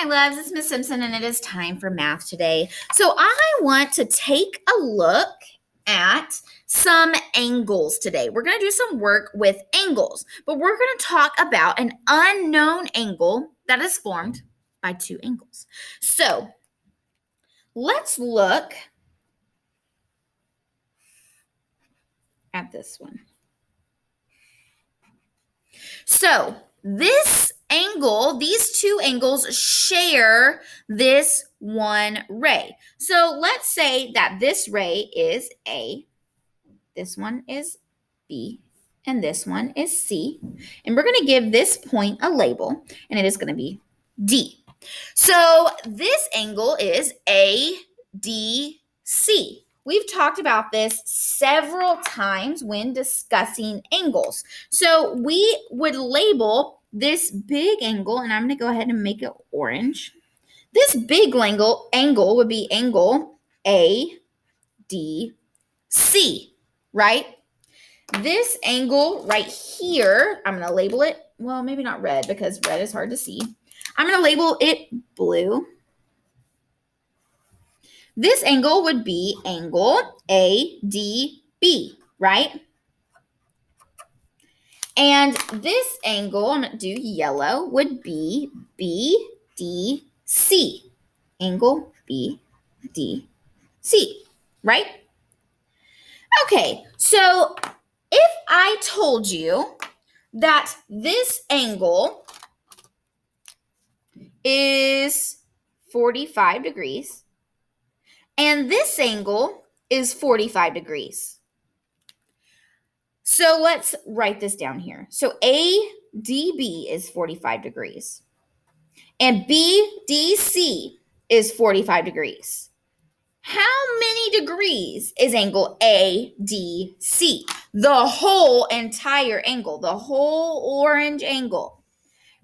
my loves, it's Miss Simpson and it is time for math today. So I want to take a look at some angles today. We're going to do some work with angles, but we're going to talk about an unknown angle that is formed by two angles. So let's look at this one. So this angle, these two angles share this one ray. So let's say that this ray is A, this one is B, and this one is C. And we're going to give this point a label, and it is going to be D. So this angle is ADC. We've talked about this several times when discussing angles. So we would label this big angle, and I'm going to go ahead and make it orange. This big angle would be angle ADC, right? This angle right here, I'm going to label it, well, maybe not red because red is hard to see. I'm going to label it blue. This angle would be angle ADB, right? And this angle, I'm going to do yellow, would be BDC. Angle BDC, right? Okay, so if I told you that this angle is 45 degrees, and this angle is 45 degrees. So let's write this down here. So ADB is 45 degrees. And BDC is 45 degrees. How many degrees is angle ADC? The whole entire angle, the whole orange angle.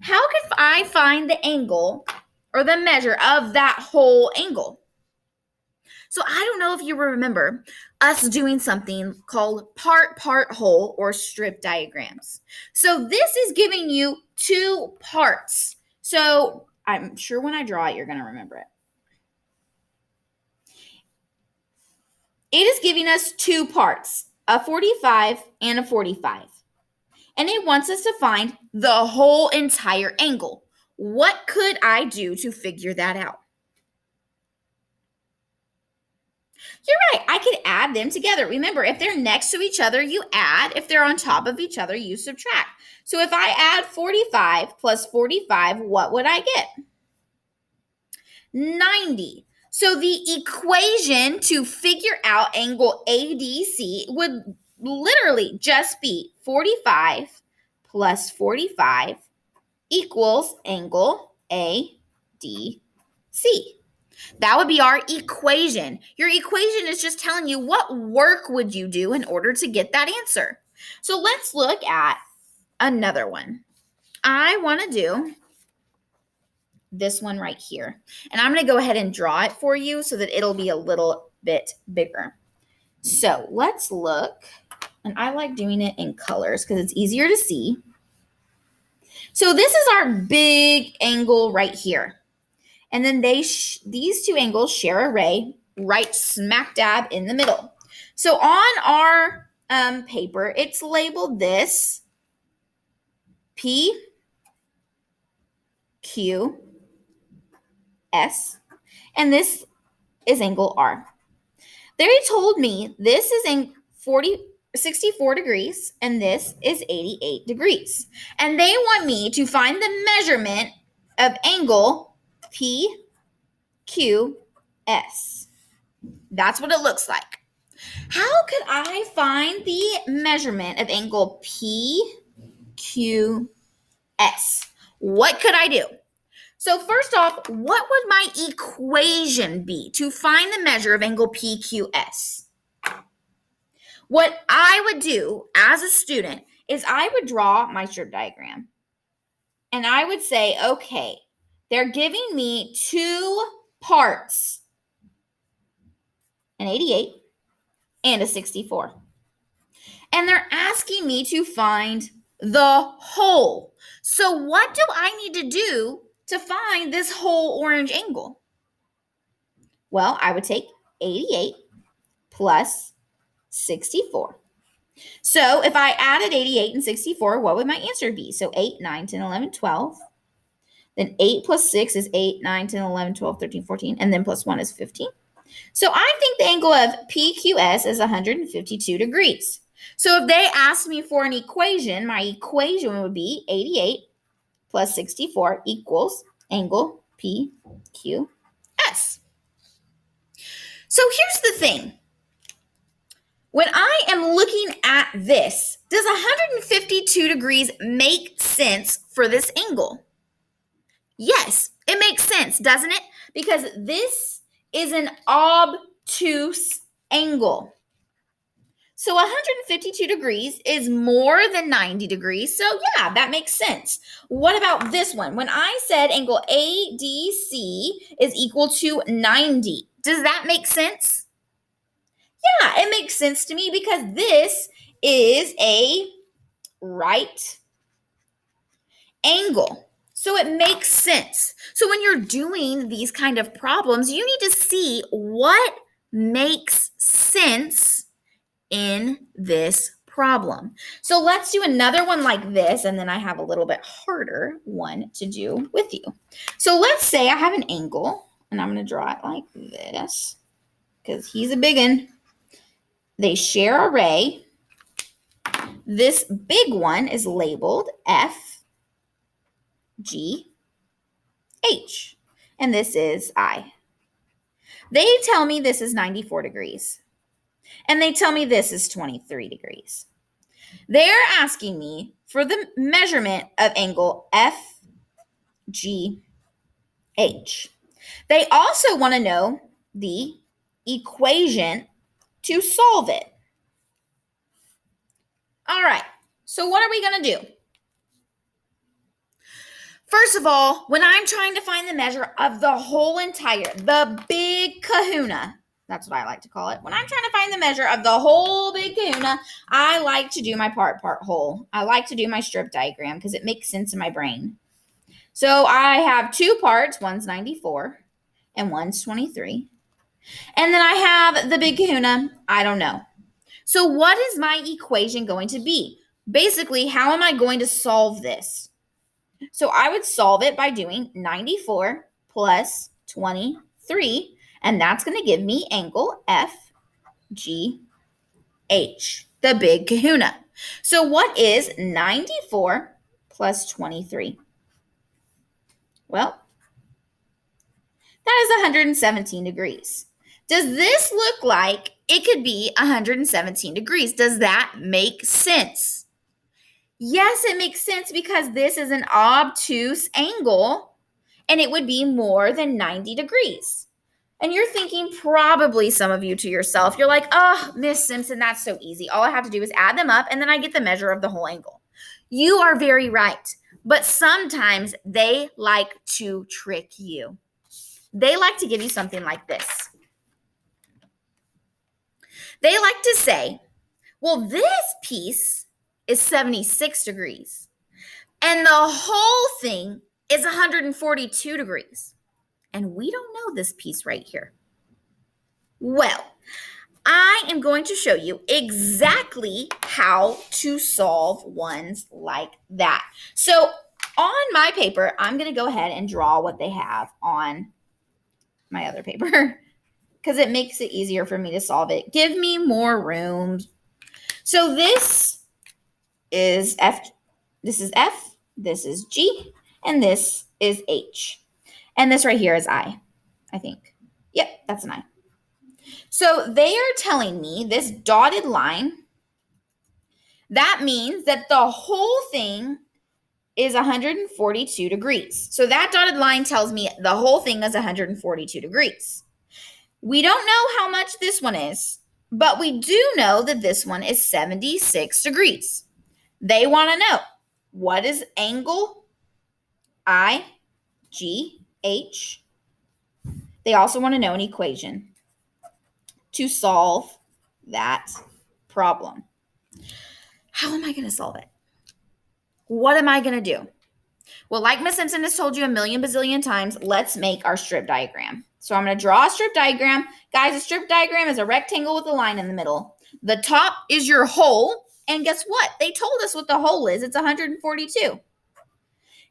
How can I find the angle or the measure of that whole angle? So I don't know if you remember us doing something called part whole or strip diagrams. So this is giving you two parts. So I'm sure when I draw it, you're going to remember it. It is giving us two parts, a 45 and a 45. And it wants us to find the whole entire angle. What could I do to figure that out? You're right. I could add them together. Remember, if they're next to each other, you add. If they're on top of each other, you subtract. So if I add 45 plus 45, what would I get? 90. So the equation to figure out angle ADC would literally just be 45 plus 45 equals angle ADC. That would be our equation. Your equation is just telling you what work would you do in order to get that answer. So let's look at another one. I want to do this one right here. And I'm going to go ahead and draw it for you so that it'll be a little bit bigger. So let's look. And I like doing it in colors because it's easier to see. So this is our big angle right here. And then these two angles share a ray right smack dab in the middle. So on our paper, it's labeled this P, Q, S, and this is angle R. They told me this is 64 degrees and this is 88 degrees. And they want me to find the measurement of angle PQS. That's what it looks like. How could I find the measurement of angle PQS? What could I do? So first off, what would my equation be to find the measure of angle PQS? What I would do as a student is I would draw my strip diagram. And I would say, okay, they're giving me two parts, an 88 and a 64. And they're asking me to find the whole. So what do I need to do to find this whole orange angle? Well, I would take 88 plus 64. So if I added 88 and 64, what would my answer be? So 8, 9, 10, 11, 12. Then 8 plus 6 is 8, 9, 10, 11, 12, 13, 14. And then plus 1 is 15. So I think the angle of PQS is 152 degrees. So if they asked me for an equation, my equation would be 88 plus 64 equals angle PQS. So here's the thing. When I am looking at this, does 152 degrees make sense for this angle? Yes, it makes sense, doesn't it? Because this is an obtuse angle. So 152 degrees is more than 90 degrees. So yeah, that makes sense. What about this one? When I said angle ADC is equal to 90, does that make sense? Yeah, it makes sense to me because this is a right angle. So it makes sense. So when you're doing these kind of problems, you need to see what makes sense in this problem. So let's do another one like this, and then I have a little bit harder one to do with you. So let's say I have an angle, and I'm going to draw it like this because he's a big one. They share a ray. This big one is labeled F, G, H, and this is I. They tell me this is 94 degrees, and they tell me this is 23 degrees. They're asking me for the measurement of angle F, G, H. They also want to know the equation to solve it. All right, so what are we going to do? First of all, when I'm trying to find the measure of the whole entire, the big kahuna, that's what I like to call it. When I'm trying to find the measure of the whole big kahuna, I like to do my part whole. I like to do my strip diagram because it makes sense in my brain. So I have two parts, one's 94 and one's 23. And then I have the big kahuna, I don't know. So what is my equation going to be? Basically, how am I going to solve this? So I would solve it by doing 94 plus 23, and that's going to give me angle FGH, the big kahuna. So what is 94 plus 23? Well, that is 117 degrees. Does this look like it could be 117 degrees? Does that make sense? Yes, it makes sense because this is an obtuse angle and it would be more than 90 degrees. And you're thinking probably some of you to yourself, you're like, oh, Miss Simpson, that's so easy. All I have to do is add them up and then I get the measure of the whole angle. You are very right. But sometimes they like to trick you. They like to give you something like this. They like to say, well, this piece is 76 degrees. And the whole thing is 142 degrees. And we don't know this piece right here. Well, I am going to show you exactly how to solve ones like that. So on my paper, I'm going to go ahead and draw what they have on my other paper because it makes it easier for me to solve it. Give me more room. So this is F, this is F, this is G, and this is H. And this right here is I think. Yep, that's an I. So they are telling me this dotted line, that means that the whole thing is 142 degrees. So that dotted line tells me the whole thing is 142 degrees. We don't know how much this one is, but we do know that this one is 76 degrees. They want to know, what is angle IGH? They also want to know an equation to solve that problem. How am I going to solve it? What am I going to do? Well, like Miss Simpson has told you a million bazillion times, let's make our strip diagram. So I'm going to draw a strip diagram. Guys, a strip diagram is a rectangle with a line in the middle. The top is your hole. And guess what? They told us what the hole is. It's 142.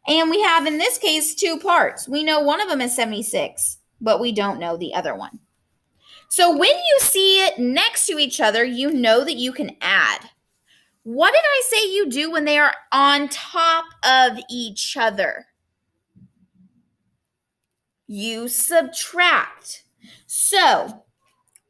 And we have, in this case, two parts. We know one of them is 76, but we don't know the other one. So when you see it next to each other, you know that you can add. What did I say you do when they are on top of each other? You subtract. So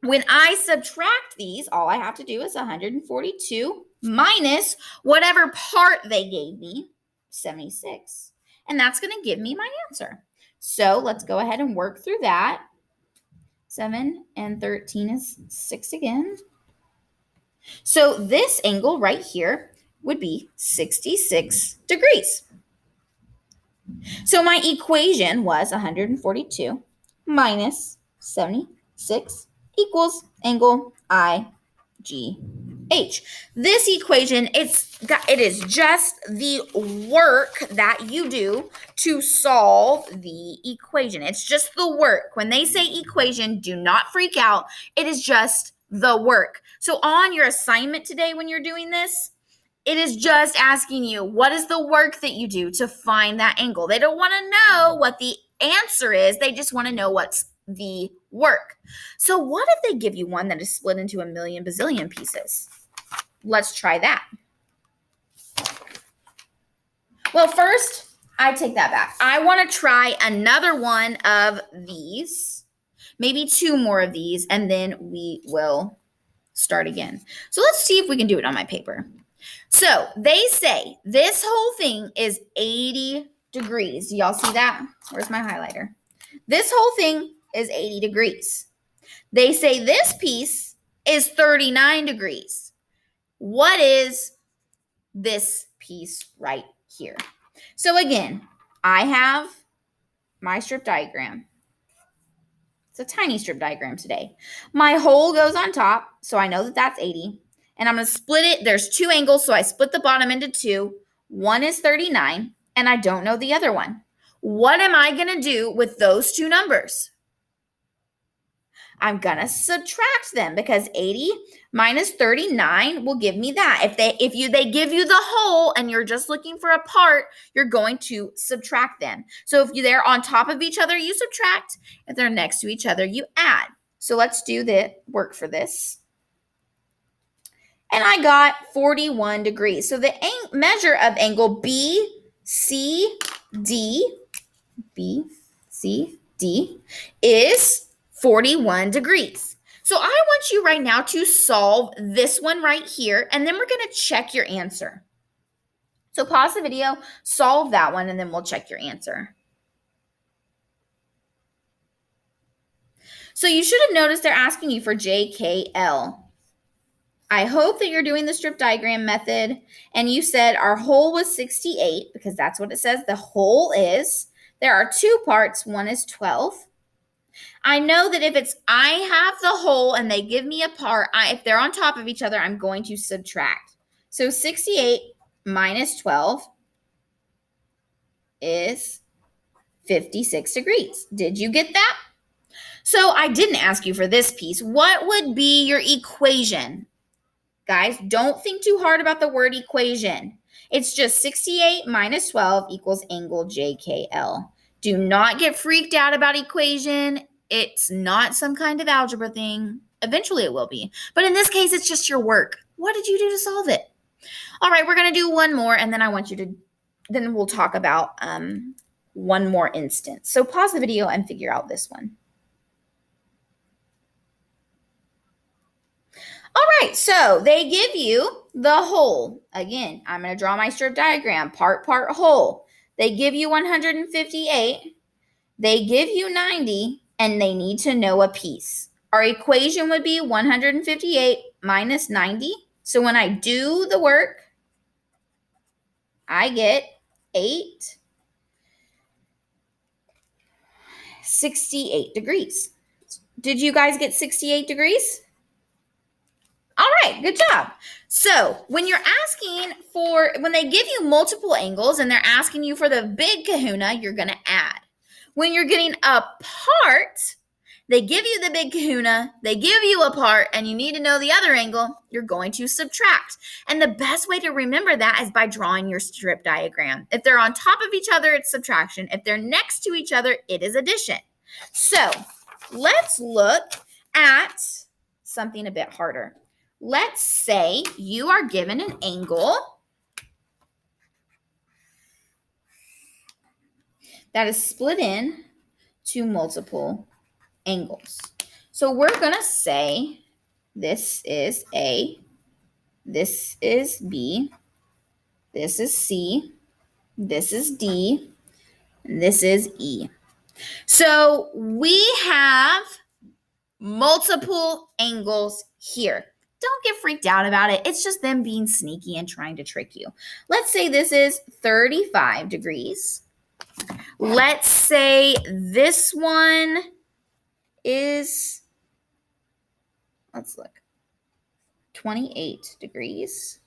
when I subtract these, all I have to do is 142 minus whatever part they gave me, 76. And that's going to give me my answer. So let's go ahead and work through that. 7 and 13 is 6 again. So this angle right here would be 66 degrees. So my equation was 142 minus 76 equals angle IGH. This equation, it is just the work that you do to solve the equation. It's just the work. When they say equation, do not freak out. It is just the work. So on your assignment today when you're doing this, it is just asking you, what is the work that you do to find that angle? They don't want to know what the answer is. They just want to know what's the work. So what if they give you one that is split into a million bazillion pieces? Let's try that. Well, first, I take that back. I want to try another one of these, maybe two more of these, and then we will start again. So let's see if we can do it on my paper. So they say this whole thing is 80 degrees. Do y'all see that? Where's my highlighter? This whole thing is 80 degrees. They say this piece is 39 degrees. What is this piece right here? So again, I have my strip diagram. It's a tiny strip diagram today. My hole goes on top, so I know that that's 80. And I'm going to split it. There's two angles, so I split the bottom into two. One is 39, and I don't know the other one. What am I going to do with those two numbers? I'm going to subtract them because 80 minus 39 will give me that. If they give you the whole and you're just looking for a part, you're going to subtract them. So if they're on top of each other, you subtract. If they're next to each other, you add. So let's do the work for this. And I got 41 degrees. So the measure of angle BCD is 41 degrees. So I want you right now to solve this one right here, and then we're going to check your answer. So pause the video, solve that one, and then we'll check your answer. So you should have noticed they're asking you for JKL. I hope that you're doing the strip diagram method, and you said our hole was 68 because that's what it says the hole is. There are two parts. One is 12. I know that if I have the hole and they give me a part, if they're on top of each other, I'm going to subtract. So 68 minus 12 is 56 degrees. Did you get that? So I didn't ask you for this piece. What would be your equation? Guys, don't think too hard about the word equation. It's just 68 minus 12 equals angle JKL. Do not get freaked out about equation. It's not some kind of algebra thing. Eventually it will be. But in this case, it's just your work. What did you do to solve it? All right, we're going to do one more, and then then we'll talk about one more instance. So pause the video and figure out this one. All right, so they give you the hole. Again, I'm going to draw my strip diagram, part, hole. They give you 158. They give you 90, and they need to know a piece. Our equation would be 158 minus 90. So when I do the work, I get 68 degrees. Did you guys get 68 degrees? All right, good job. So when when they give you multiple angles and they're asking you for the big kahuna, you're going to add. When you're getting a part, they give you the big kahuna, they give you a part, and you need to know the other angle, you're going to subtract. And the best way to remember that is by drawing your strip diagram. If they're on top of each other, it's subtraction. If they're next to each other, it is addition. So let's look at something a bit harder. Let's say you are given an angle that is split in to multiple angles. So we're going to say this is A, this is B, this is C, this is D, and this is E. So we have multiple angles here. Don't get freaked out about it. It's just them being sneaky and trying to trick you. Let's say this is 35 degrees. Let's say this one is, let's look, 28 degrees.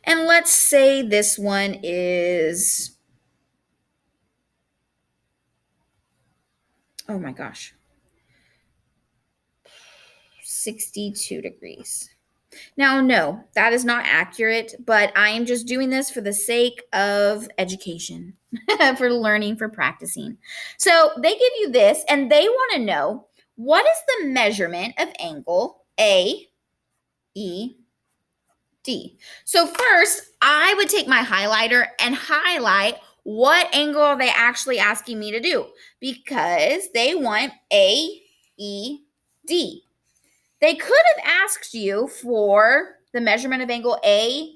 And let's say this one is, oh my gosh, 62 degrees. Now, no, that is not accurate, but I am just doing this for the sake of education, for learning, for practicing. So they give you this, and they want to know, what is the measurement of angle AED? So first, I would take my highlighter and highlight what angle are they actually asking me to do, because they want AED. They could have asked you for the measurement of angle AEC,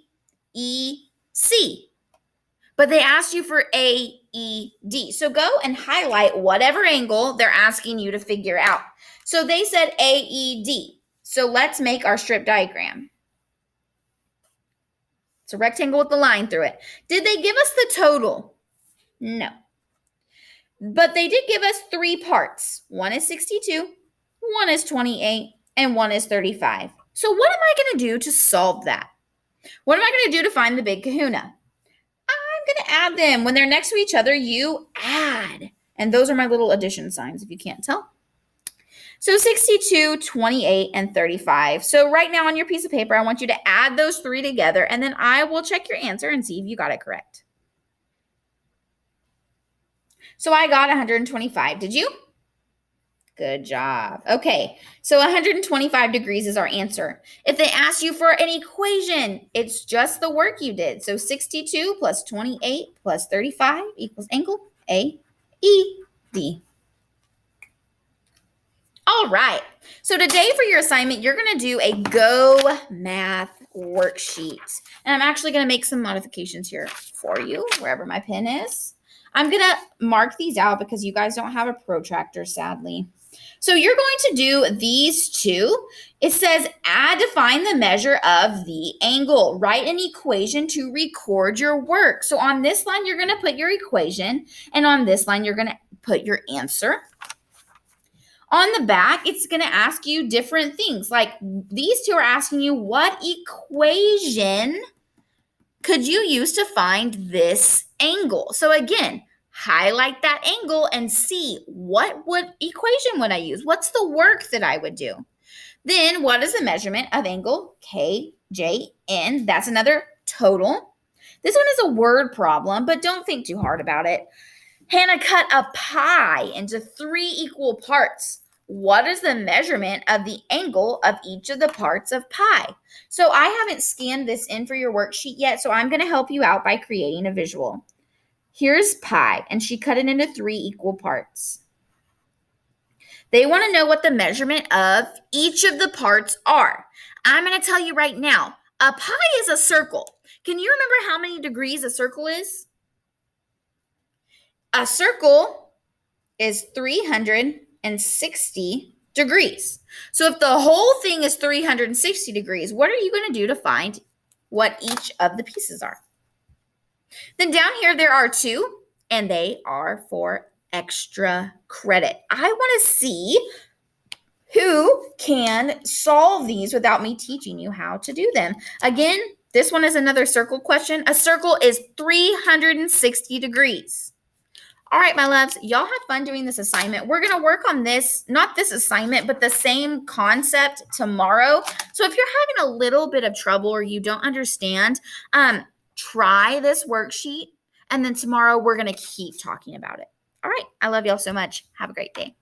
but they asked you for AED. So go and highlight whatever angle they're asking you to figure out. So they said AED. So let's make our strip diagram. It's a rectangle with the line through it. Did they give us the total? No. But they did give us 3 parts. One is 62, one is 28, and one is 35. So what am I going to do to solve that? What am I going to do to find the big kahuna? I'm going to add them. When they're next to each other, you add. And those are my little addition signs, if you can't tell. So 62, 28, and 35. So right now on your piece of paper, I want you to add those 3 together, and then I will check your answer and see if you got it correct. So I got 125. Did you? Good job. Okay, so 125 degrees is our answer. If they ask you for an equation, it's just the work you did. So 62 plus 28 plus 35 equals angle AED. All right, so today for your assignment, you're going to do a Go Math worksheet. And I'm actually going to make some modifications here for you, wherever my pen is. I'm going to mark these out because you guys don't have a protractor, sadly. So you're going to do these 2. It says add to find the measure of the angle. Write an equation to record your work. So on this line, you're going to put your equation, and on this line, you're going to put your answer. On the back, it's going to ask you different things. Like these 2 are asking you, what equation could you use to find this angle? So again, highlight that angle and see what equation would I use? What's the work that I would do? Then what is the measurement of angle KJN? That's another total. This one is a word problem, but don't think too hard about it. Hannah cut a pie into 3 equal parts. What is the measurement of the angle of each of the parts of pie? So I haven't scanned this in for your worksheet yet, so I'm going to help you out by creating a visual. Here's pie, and she cut it into 3 equal parts. They want to know what the measurement of each of the parts are. I'm going to tell you right now, a pie is a circle. Can you remember how many degrees a circle is? A circle is 360 degrees. So if the whole thing is 360 degrees, what are you going to do to find what each of the pieces are? Then down here, there are 2, and they are for extra credit. I want to see who can solve these without me teaching you how to do them. Again, this one is another circle question. A circle is 360 degrees. All right, my loves, y'all have fun doing this assignment. We're going to work on this, not this assignment, but the same concept tomorrow. So if you're having a little bit of trouble or you don't understand, try this worksheet. And then tomorrow we're going to keep talking about it. All right. I love y'all so much. Have a great day.